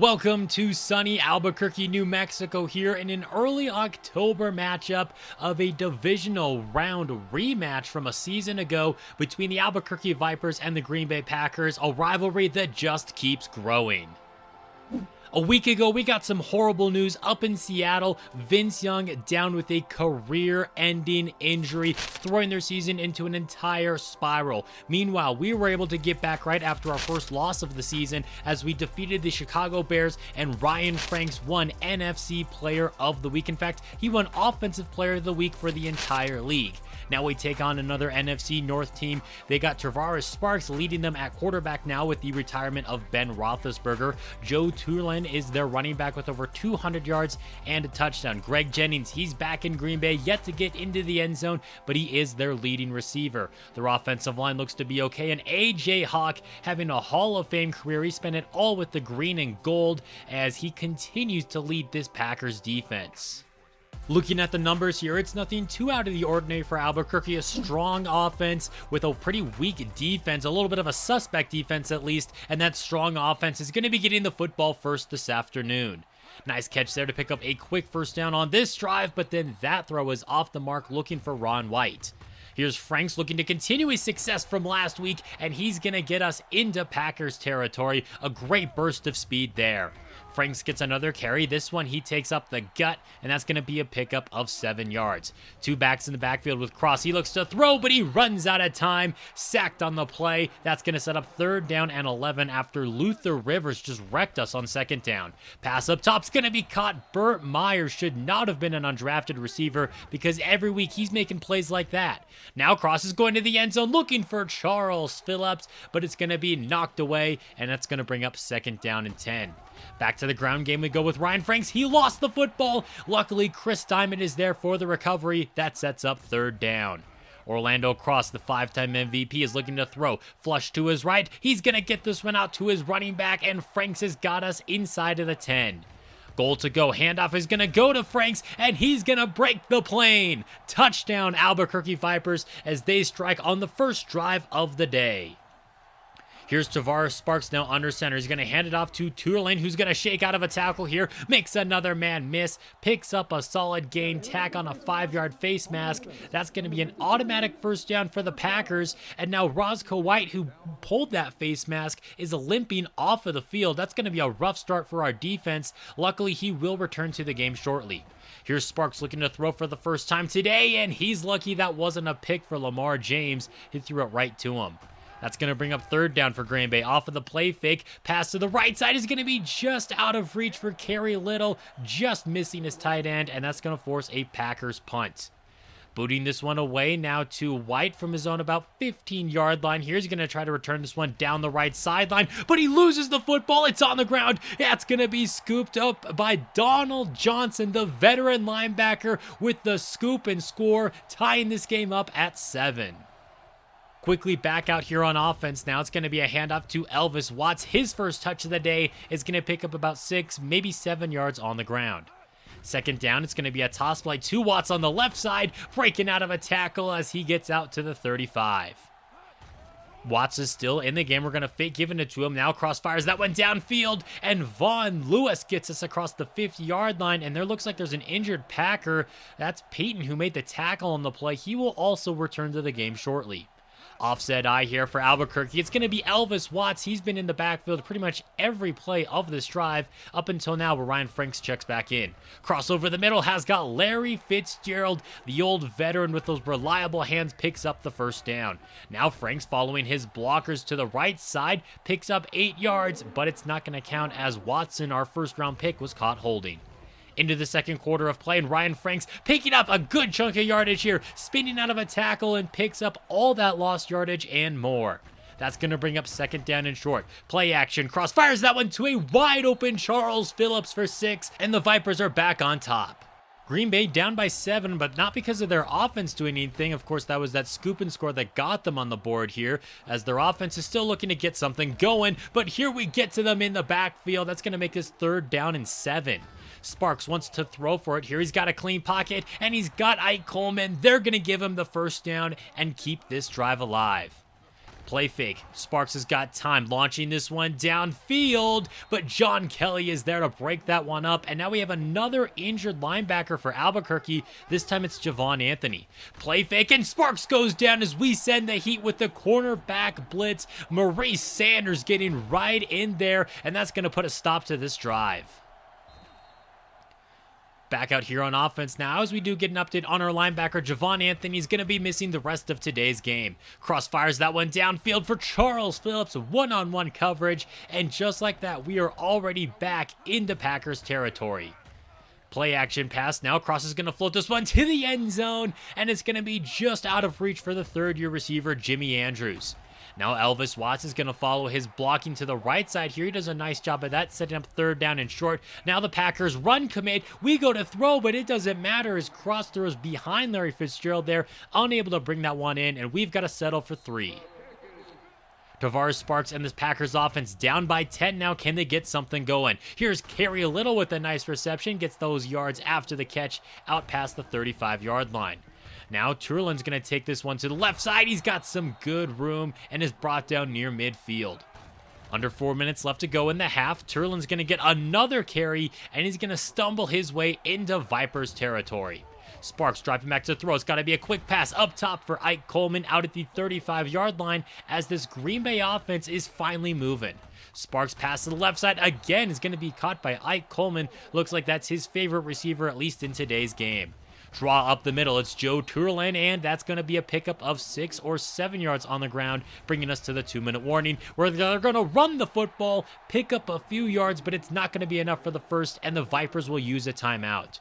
Welcome to sunny Albuquerque, New Mexico here in an early October matchup of a divisional round rematch from a season ago between the Albuquerque Vipers and the Green Bay Packers, a rivalry that just keeps growing. A week ago, we got some horrible news up in Seattle. Vince Young down with a career-ending injury, throwing their season into an entire spiral. Meanwhile, we were able to get back right after our first loss of the season as we defeated the Chicago Bears, and Ryan Franks won NFC Player of the Week. In fact, he won Offensive Player of the Week for the entire league. Now we take on another NFC North team. They got Tervaris Sparks leading them at quarterback now with the retirement of Ben Roethlisberger. Joe Turlin is their running back with over 200 yards and a touchdown. Greg Jennings, he's back in Green Bay, yet to get into the end zone, but he is their leading receiver. Their offensive line looks to be okay, and A.J. Hawk having a Hall of Fame career. He spent it all with the green and gold as he continues to lead this Packers defense. Looking at the numbers here, it's nothing too out of the ordinary for Albuquerque. A strong offense with a pretty weak defense, a little bit of a suspect defense at least, and that strong offense is going to be getting the football first this afternoon. Nice catch there to pick up a quick first down on this drive, but then that throw is off the mark, looking for Ron White. Here's Franks looking to continue his success from last week, and he's going to get us into Packers territory. A great burst of speed there. Franks gets another carry. This one he takes up the gut, and that's going to be a pickup of 7 yards. Two backs in the backfield with Cross. He looks to throw, but he runs out of time. Sacked on the play. That's going to set up 3rd down and 11 after Luther Rivers just wrecked us on 2nd down. Pass up top's going to be caught. Burt Myers should not have been an undrafted receiver because every week he's making plays like that. Now Cross is going to the end zone looking for Charles Phillips, but it's going to be knocked away, and that's going to bring up 2nd down and 10. Back to the ground game we go with Ryan Franks. He lost the football. Luckily, Chris Diamond is there for the recovery. That sets up 3rd down. Orlando Cross, the 5-time MVP, is looking to throw. Flush to his right. He's going to get this one out to his running back, and Franks has got us inside of the 10. Goal to go. Handoff is going to go to Franks, and he's going to break the plane. Touchdown, Albuquerque Vipers, as they strike on the first drive of the day. Here's Tervaris Sparks now under center. He's going to hand it off to Turlin, who's going to shake out of a tackle here. Makes another man miss. Picks up a solid gain. Tack on a 5-yard face mask. That's going to be an automatic 1st down for the Packers. And now Roscoe White, who pulled that face mask, is limping off of the field. That's going to be a rough start for our defense. Luckily, he will return to the game shortly. Here's Sparks looking to throw for the first time today, and he's lucky that wasn't a pick for Lamar James. He threw it right to him. That's going to bring up 3rd down for Green Bay. Off of the play fake. Pass to the right side is going to be just out of reach for Kerry Little. Just missing his tight end, and that's going to force a Packers punt. Booting this one away now to White from his own about 15-yard line. Here's going to try to return this one down the right sideline, but he loses the football. It's on the ground. That's going to be scooped up by Donald Johnson, the veteran linebacker, with the scoop and score, tying this game up at 7. Quickly back out here on offense now. It's going to be a handoff to Elvis Watts. His first touch of the day is going to pick up about 6, maybe 7 yards on the ground. 2nd down, it's going to be a toss play to Watts on the left side, breaking out of a tackle as he gets out to the 35. Watts is still in the game. We're going to fake giving it to him. Now crossfires that one downfield, and Vaughn Lewis gets us across the 50-yard line, and there looks like there's an injured Packer. That's Peyton who made the tackle on the play. He will also return to the game shortly. Offset eye here for Albuquerque. It's going to be Elvis Watts. He's been in the backfield pretty much every play of this drive up until now where Ryan Franks checks back in. Crossover the middle has got Larry Fitzgerald, the old veteran with those reliable hands, picks up the 1st down. Now Franks, following his blockers to the right side, picks up 8 yards, but it's not going to count as Watson, our 1st-round pick, was caught holding. Into the 2nd quarter of play, and Ryan Franks picking up a good chunk of yardage here, spinning out of a tackle and picks up all that lost yardage and more. That's going to bring up 2nd down and short. Play action, cross fires that one to a wide open Charles Phillips for 6, and the Vipers are back on top. Green Bay down by 7, but not because of their offense doing anything. Of course, that was that scoop and score that got them on the board here, as their offense is still looking to get something going, but here we get to them in the backfield. That's going to make this 3rd down and 7. Sparks wants to throw for it here. He's got a clean pocket, and he's got Ike Coleman. They're going to give him the 1st down and keep this drive alive. Play fake. Sparks has got time, launching this one downfield, but John Kelly is there to break that one up, and now we have another injured linebacker for Albuquerque. This time it's Javon Anthony. Play fake, and Sparks goes down as we send the heat with the cornerback blitz. Maurice Sanders getting right in there, and that's going to put a stop to this drive. Back out here on offense now as we do get an update on our linebacker. Javon Anthony's going to be missing the rest of today's game. Crossfires that one downfield for Charles Phillips, one-on-one coverage, and just like that, we are already back into Packers territory. Play action pass now. Cross is going to float this one to the end zone, and it's going to be just out of reach for the third-year receiver, Jimmy Andrews. Now Elvis Watts is going to follow his blocking to the right side here. He does a nice job of that, setting up third down and short. Now the Packers run commit. We go to throw, but it doesn't matter as Cross throws behind Larry Fitzgerald there, unable to bring that one in, and we've got to settle for 3. Tervaris Sparks and this Packers offense down by 10 now. Can they get something going? Here's Kerry Little with a nice reception. Gets those yards after the catch out past the 35-yard line. Now Turlin's going to take this one to the left side. He's got some good room and is brought down near midfield. Under 4 minutes left to go in the half. Turlin's going to get another carry, and he's going to stumble his way into Vipers territory. Sparks dropping back to throw. It's got to be a quick pass up top for Ike Coleman out at the 35-yard line as this Green Bay offense is finally moving. Sparks pass to the left side again is going to be caught by Ike Coleman. Looks like that's his favorite receiver, at least in today's game. Draw up the middle. It's Joe Turlin, and that's going to be a pickup of 6 or 7 yards on the ground, bringing us to the 2-minute warning, where they're going to run the football, pick up a few yards, but it's not going to be enough for the first, and the Vipers will use a timeout.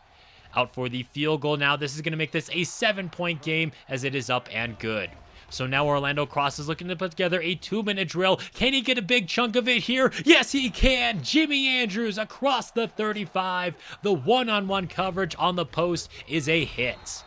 Out for the field goal now. This is going to make this a 7-point game as it is up and good. So now Orlando Cross is looking to put together a 2-minute drill. Can he get a big chunk of it here? Yes, he can. Jimmy Andrews across the 35. The one-on-one coverage on the post is a hit.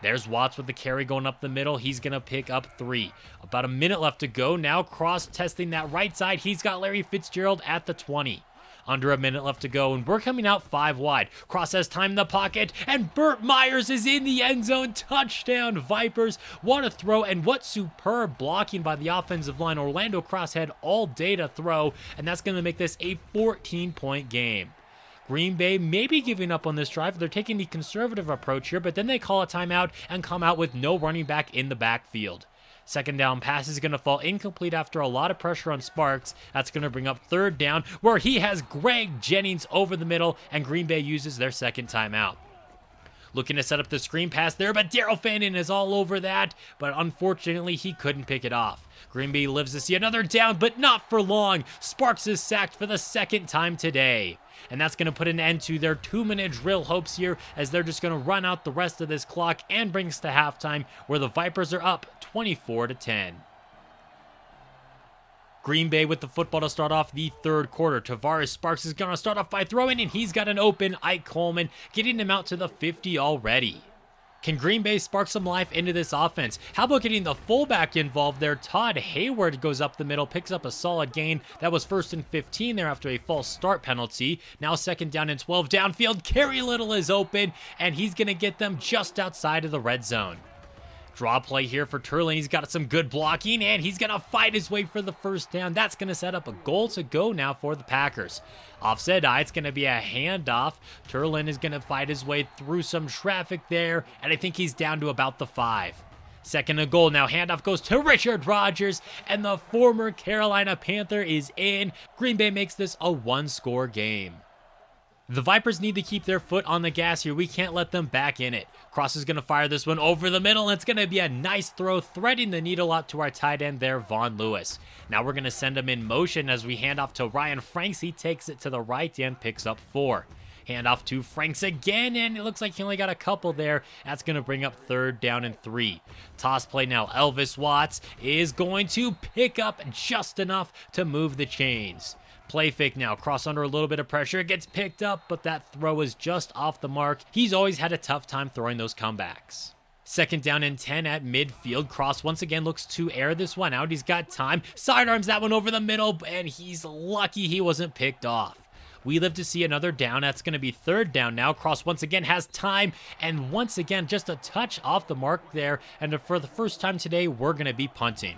There's Watts with the carry going up the middle. He's going to pick up 3. About a minute left to go. Now Cross testing that right side. He's got Larry Fitzgerald at the 20. Under a minute left to go, and we're coming out 5 wide. Cross has time in the pocket, and Burt Myers is in the end zone. Touchdown, Vipers. What a throw, and what superb blocking by the offensive line. Orlando Cross had all day to throw, and that's going to make this a 14-point game. Green Bay may be giving up on this drive. They're taking the conservative approach here, but then they call a timeout and come out with no running back in the backfield. Second down pass is going to fall incomplete after a lot of pressure on Sparks. That's going to bring up third down, where he has Greg Jennings over the middle, and Green Bay uses their second timeout. Looking to set up the screen pass there, but Daryl Fannin is all over that, but unfortunately he couldn't pick it off. Green Bay lives to see another down, but not for long. Sparks is sacked for the second time today. And that's going to put an end to their 2-minute drill hopes here, as they're just going to run out the rest of this clock and bring us to halftime, where the Vipers are up 24-10. Green Bay with the football to start off the third quarter. Tervaris Sparks is going to start off by throwing, and he's got an open Ike Coleman, getting him out to the 50 already. Can Green Bay spark some life into this offense? How about getting the fullback involved there? Todd Hayward goes up the middle, picks up a solid gain. That was 1st and 15 there after a false start penalty. Now 2nd down and 12 downfield. Kerry Little is open, and he's going to get them just outside of the red zone. Draw play here for Turlin. He's got some good blocking, and he's going to fight his way for the first down. That's going to set up a goal to go now for the Packers. Offset eye, it's going to be a handoff. Turlin is going to fight his way through some traffic there, and I think he's down to about the 5. Second and goal now. Handoff goes to Richard Rodgers, and the former Carolina Panther is in. Green Bay makes this a 1-score game. The Vipers need to keep their foot on the gas here. We can't let them back in it. Cross is going to fire this one over the middle, and it's going to be a nice throw, threading the needle out to our tight end there, Vaughn Lewis. Now we're going to send him in motion as we hand off to Ryan Franks. He takes it to the right and picks up 4. Hand off to Franks again, and it looks like he only got a couple there. That's going to bring up 3rd down and 3. Toss play now. Elvis Watts is going to pick up just enough to move the chains. Play fake now. Cross under a little bit of pressure. It gets picked up, but that throw is just off the mark. He's always had a tough time throwing those comebacks. 2nd down and 10 at midfield. Cross once again looks to air this one out. He's got time. Sidearms that one over the middle, and he's lucky he wasn't picked off. We live to see another down. That's going to be 3rd down now. Cross once again has time, and once again just a touch off the mark there. And for the first time today, we're going to be punting.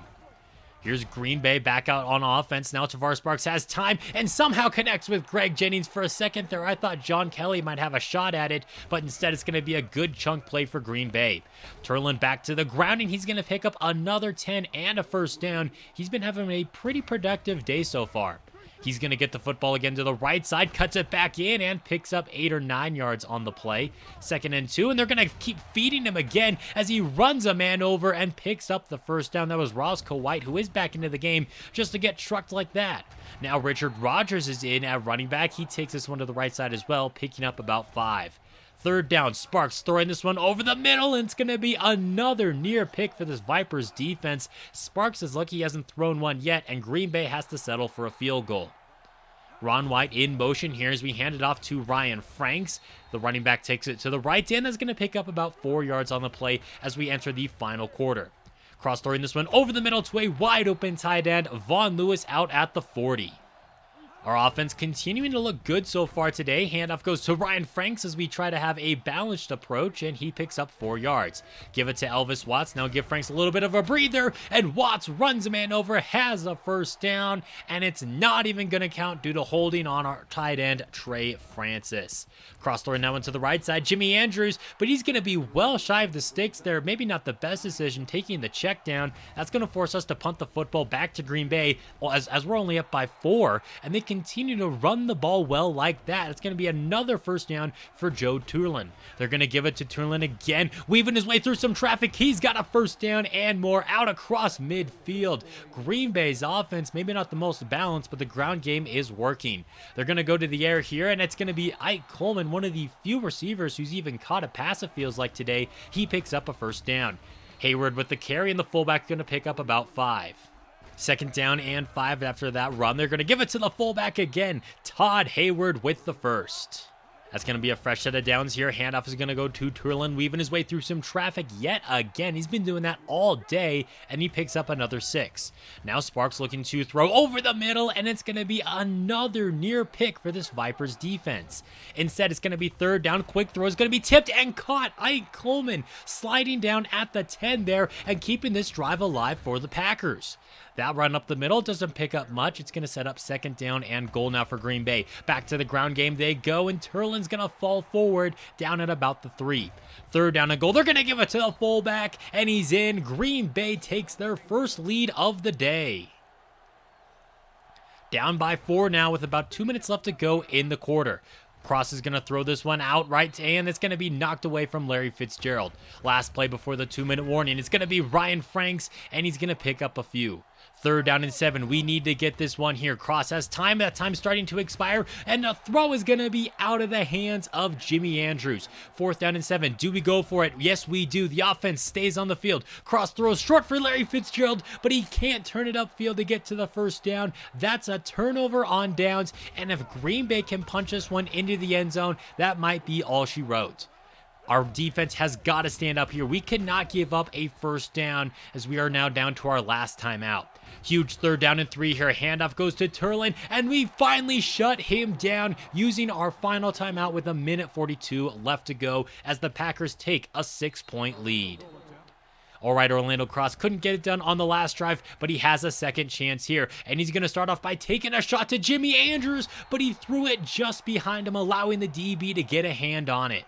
Here's Green Bay back out on offense. Now Tervaris Sparks has time and somehow connects with Greg Jennings. For a second there, I thought John Kelly might have a shot at it, but instead it's going to be a good chunk play for Green Bay. Turlin back to the ground, and he's going to pick up another 10 and a first down. He's been having a pretty productive day so far. He's going to get the football again to the right side, cuts it back in, and picks up 8 or 9 yards on the play. 2nd and 2, and they're going to keep feeding him again as he runs a man over and picks up the first down. That was Roscoe White, who is back into the game, just to get trucked like that. Now Richard Rodgers is in at running back. He takes this one to the right side as well, picking up about 5. 3rd down, Sparks throwing this one over the middle, and it's going to be another near pick for this Vipers defense. Sparks is lucky he hasn't thrown one yet, and Green Bay has to settle for a field goal. Ron White in motion here as we hand it off to Ryan Franks. The running back takes it to the right, and that's going to pick up about 4 yards on the play as we enter the final quarter. Cross throwing this one over the middle to a wide open tight end, Vaughn Lewis out at the 40. Our offense continuing to look good so far today. Handoff goes to Ryan Franks as we try to have a balanced approach, and he picks up 4 yards. Give it to Elvis Watts. Now give Franks a little bit of a breather, and Watts runs a man over, has a first down, and it's not even going to count due to holding on our tight end, Trey Francis. Cross throwing that one to the right side, Jimmy Andrews, but he's going to be well shy of the sticks there. Maybe not the best decision, taking the check down. That's going to force us to punt the football back to Green Bay as we're only up by 4, and they continue to run the ball well like that. It's going to be another first down for Joe Turlin. They're going to give it to Turlin again, weaving his way through some traffic. He's got a first down and more out across midfield. Green Bay's offense, maybe not the most balanced, but the ground game is working. They're going to go to the air here, and it's going to be Ike Coleman, one of the few receivers who's even caught a pass, it feels like today. He picks up a first down. Hayward with the carry, and the fullback going to pick up about 5. 2nd down and 5 after that run. They're going to give it to the fullback again. Todd Hayward with the first. That's going to be a fresh set of downs here. Handoff is going to go to Turlin, weaving his way through some traffic yet again. He's been doing that all day, and he picks up another 6. Now Sparks looking to throw over the middle, and it's going to be another near pick for this Vipers defense. Instead, it's going to be 3rd down. Quick throw is going to be tipped and caught. Ike Coleman sliding down at the 10 there and keeping this drive alive for the Packers. That run up the middle doesn't pick up much. It's going to set up 2nd down and goal now for Green Bay. Back to the ground game they go, and Turlin's going to fall forward down at about the 3. 3rd down and goal. They're going to give it to the fullback, and he's in. Green Bay takes their first lead of the day. Down by 4 now with about 2 minutes left to go in the quarter. Cross is going to throw this one out right, and it's going to be knocked away from Larry Fitzgerald. Last play before the 2-minute warning. It's going to be Ryan Franks, and he's going to pick up a few. 3rd down and 7. We need to get this one here. Cross has time. That time's starting to expire, and the throw is going to be out of the hands of Jimmy Andrews. 4th down and 7. Do we go for it? Yes, we do. The offense stays on the field. Cross throws short for Larry Fitzgerald, but he can't turn it upfield to get to the first down. That's a turnover on downs, and if Green Bay can punch this one into the end zone, that might be all she wrote. Our defense has got to stand up here. We cannot give up a first down as we are now down to our last timeout. Huge 3rd down and 3 here. Handoff goes to Turlin, and we finally shut him down using our final timeout with 1:42 left to go as the Packers take a 6-point lead. All right, Orlando Cross couldn't get it done on the last drive, but he has a second chance here, and he's going to start off by taking a shot to Jimmy Andrews, but he threw it just behind him, allowing the DB to get a hand on it.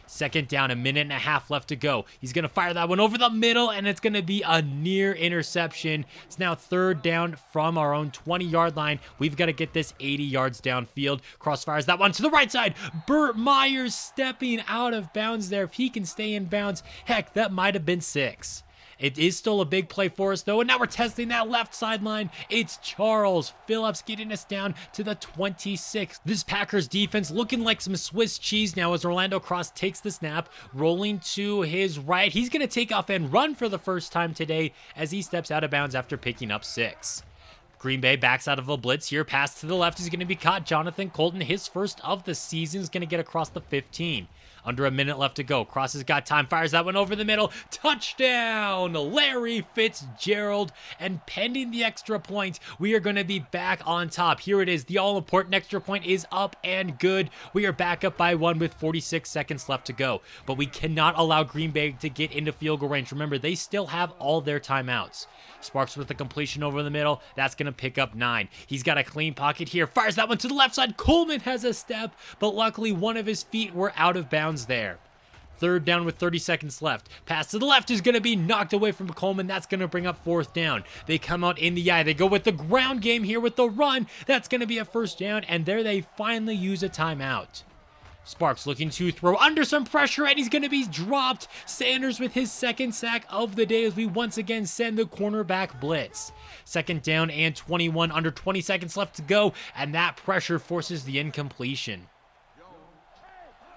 2nd down, 1.5 left to go. He's going to fire that one over the middle, and it's going to be a near interception. It's now 3rd down from our own 20-yard line. We've got to get this 80 yards downfield. Crossfires that one to the right side. Burt Myers stepping out of bounds there. If he can stay in bounds, heck, that might have been 6. It is still a big play for us, though, and now we're testing that left sideline. It's Charles Phillips getting us down to the 26. This Packers defense looking like some Swiss cheese now as Orlando Cross takes the snap, rolling to his right. He's going to take off and run for the first time today as he steps out of bounds after picking up 6. Green Bay backs out of a blitz here. Pass to the left is going to be caught. Jonathan Colton, his first of the season, is going to get across the 15. Under a minute left to go. Cross has got time. Fires that one over the middle. Touchdown! Larry Fitzgerald. And pending the extra point, we are going to be back on top. Here it is. The all-important extra point is up and good. We are back up by 1 with 46 seconds left to go. But we cannot allow Green Bay to get into field goal range. Remember, they still have all their timeouts. Sparks with the completion over the middle. That's going to pick up 9. He's got a clean pocket here. Fires that one to the left side. Coleman has a step, but luckily one of his feet were out of bounds there. Third down with 30 seconds left. Pass to the left is going to be knocked away from Coleman. That's going to bring up fourth down. They come out in the eye. They go with the ground game here with the run. That's going to be a first down, and there they finally use a timeout. Sparks looking to throw under some pressure, and he's going to be dropped. Sanders with his second sack of the day as we once again send the cornerback blitz. Second down and 21, under 20 seconds left to go, and that pressure forces the incompletion.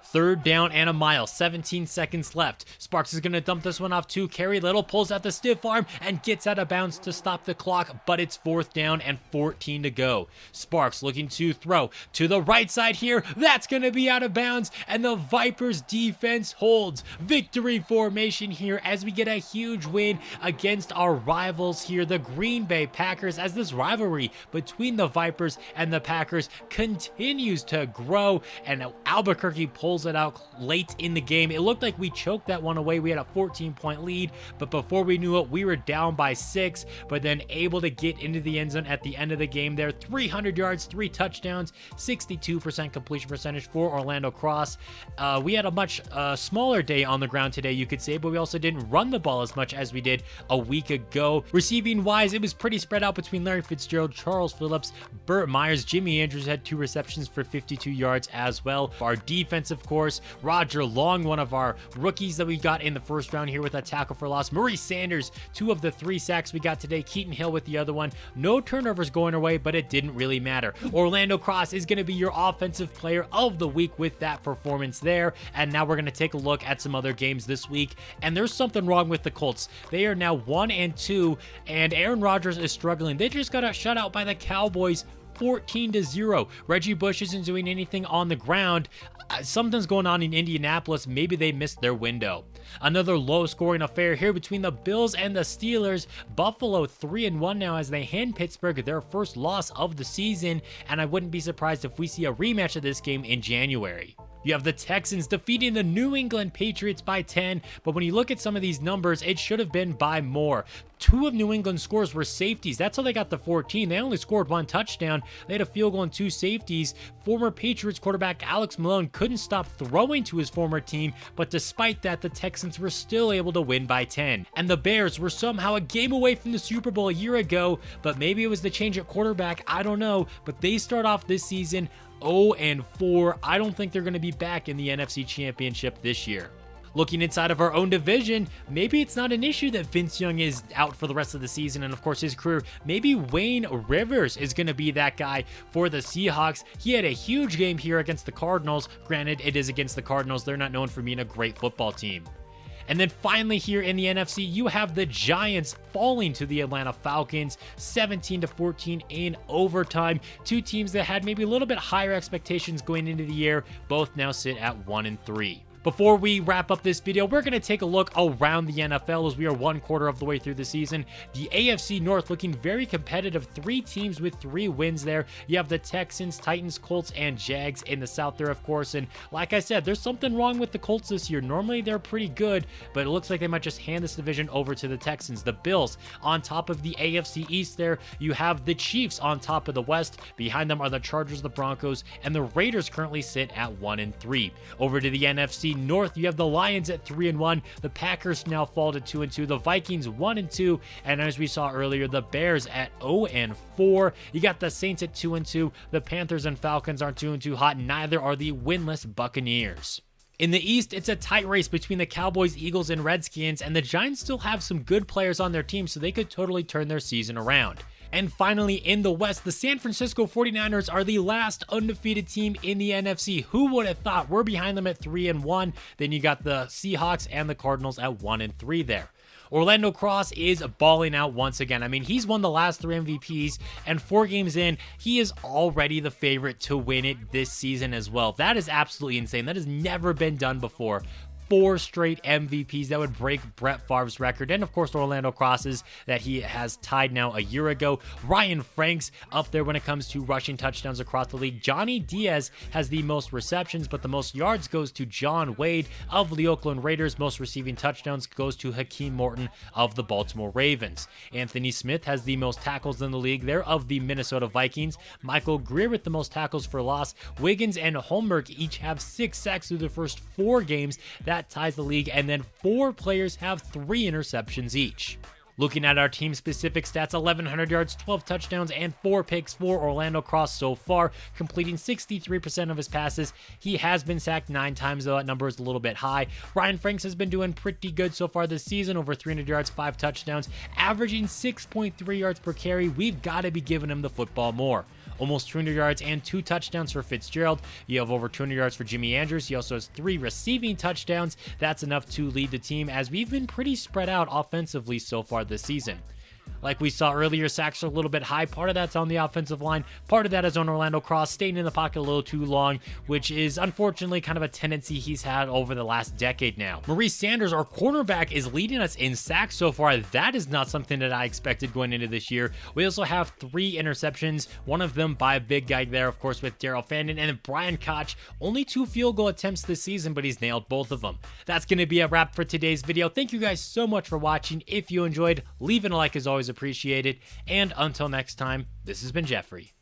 Third down and a mile, 17 seconds left. Sparks is going to dump this one off to Kerry Little, pulls out the stiff arm and gets out of bounds to stop the clock, but it's fourth down and 14 to go. Sparks looking to throw to the right side here. That's going to be out of bounds, and the Vipers defense holds. Victory formation here as we get a huge win against our rivals here, the Green Bay Packers, as this rivalry between the Vipers and the Packers continues to grow, and Albuquerque pulls it out late in the game. It looked like we choked that one away. We had a 14-point lead, but before we knew it, we were down by 6, but then able to get into the end zone at the end of the game there. 300 yards, 3 touchdowns, 62% completion percentage for Orlando Cross. We had a much smaller day on the ground today, you could say, but we also didn't run the ball as much as we did a week ago. Receiving wise, it was pretty spread out between Larry Fitzgerald, Charles Phillips, Burt Myers. Jimmy Andrews had 2 receptions for 52 yards as well. Our defense, of course, Roger Long, one of our rookies that we got in the first round here with a tackle for loss. Maurice Sanders, 2 of the 3 sacks we got today. Keaton Hill with the other one. No turnovers going our way, but it didn't really matter. Orlando Cross is going to be your offensive player of the week with that performance there. And now we're going to take a look at some other games this week. And there's something wrong with the Colts. They are now 1-2, and Aaron Rodgers is struggling. They just got shut out by the Cowboys 14-0. Reggie Bush isn't doing anything on the ground. Something's going on in Indianapolis. Maybe they missed their window. Another low-scoring affair here between the Bills and the Steelers. Buffalo 3-1 now as they hand Pittsburgh their first loss of the season, and I wouldn't be surprised if we see a rematch of this game in January. You have the Texans defeating the New England Patriots by 10, but when you look at some of these numbers, it should have been by more. 2 of New England's scores were safeties. That's how they got the 14. They only scored 1 touchdown. They had a field goal and 2 safeties. Former Patriots quarterback Alex Malone couldn't stop throwing to his former team, but despite that, the Texans were still able to win by 10. And the Bears were somehow a game away from the Super Bowl a year ago, but maybe it was the change at quarterback. I don't know, but they start off this season 0-4. I don't think they're going to be back in the NFC Championship this year. Looking inside of our own division, maybe it's not an issue that Vince Young is out for the rest of the season and, of course, his career. Maybe Wayne Rivers is going to be that guy for the Seahawks. He had a huge game here against the Cardinals. Granted, it is against the Cardinals. They're not known for being a great football team. And then finally here in the NFC, you have the Giants falling to the Atlanta Falcons 17-14 in overtime. 2 teams that had maybe a little bit higher expectations going into the year, both now sit at 1-3. Before we wrap up this video, we're going to take a look around the NFL as we are 1/4 of the way through the season. The AFC North looking very competitive. 3 teams with 3 wins there. You have the Texans, Titans, Colts, and Jags in the South there, of course. And like I said, there's something wrong with the Colts this year. Normally, they're pretty good, but it looks like they might just hand this division over to the Texans. The Bills on top of the AFC East there. You have the Chiefs on top of the West. Behind them are the Chargers, the Broncos, and the Raiders currently sit at 1-3. Over to the NFC North, you have the Lions at 3-1. The Packers now fall to 2-2. The Vikings 1-2. And as we saw earlier, the Bears at 0-4. You got the Saints at 2-2. The Panthers and Falcons aren't doing too hot. Neither are the winless Buccaneers. In the East, it's a tight race between the Cowboys, Eagles, and Redskins, and the Giants still have some good players on their team, so they could totally turn their season around. And finally, in the West, the San Francisco 49ers are the last undefeated team in the NFC. Who would have thought? We're behind them at 3-1. Then you got the Seahawks and the Cardinals at 1-3 there. Orlando Cross is balling out once again. I mean, he's won the last 3 MVPs, and 4 games in, he is already the favorite to win it this season as well. That is absolutely insane. That has never been done before. 4 straight MVPs. That would break Brett Favre's record, and of course Orlando Cross's that he has tied now a year ago. Ryan Frank's up there when it comes to rushing touchdowns across the league. Johnny Diaz has the most receptions, but the most yards goes to John Wade of the Oakland Raiders. Most receiving touchdowns goes to Hakeem Morton of the Baltimore Ravens. Anthony Smith has the most tackles in the league. They're of the Minnesota Vikings. Michael Greer with the most tackles for loss. Wiggins and Holmberg each have 6 sacks through the first 4 games. That ties the league, and then 4 players have 3 interceptions each. Looking at our team-specific stats, 1,100 yards, 12 touchdowns, and 4 picks for Orlando Cross so far, completing 63% of his passes. He has been sacked 9 times, though that number is a little bit high. Ryan Franks has been doing pretty good so far this season, over 300 yards, 5 touchdowns, averaging 6.3 yards per carry. We've got to be giving him the football more. Almost 200 yards and 2 touchdowns for Fitzgerald. You have over 200 yards for Jimmy Andrews. He also has 3 receiving touchdowns. That's enough to lead the team, as we've been pretty spread out offensively so far this season. Like we saw earlier, sacks are a little bit high. Part of that's on the offensive line. Part of that is on Orlando Cross staying in the pocket a little too long, which is unfortunately kind of a tendency he's had over the last decade now. Maurice Sanders, our cornerback, is leading us in sacks so far. That is not something that I expected going into this year. We also have 3 interceptions, one of them by a big guy there, of course, with Darrell Fandon, and then Brian Koch, only 2 field goal attempts this season, but he's nailed both of them. That's going to be a wrap for today's video. Thank you guys so much for watching. If you enjoyed, leaving a like is always appreciated. And until next time, this has been Jeffrey.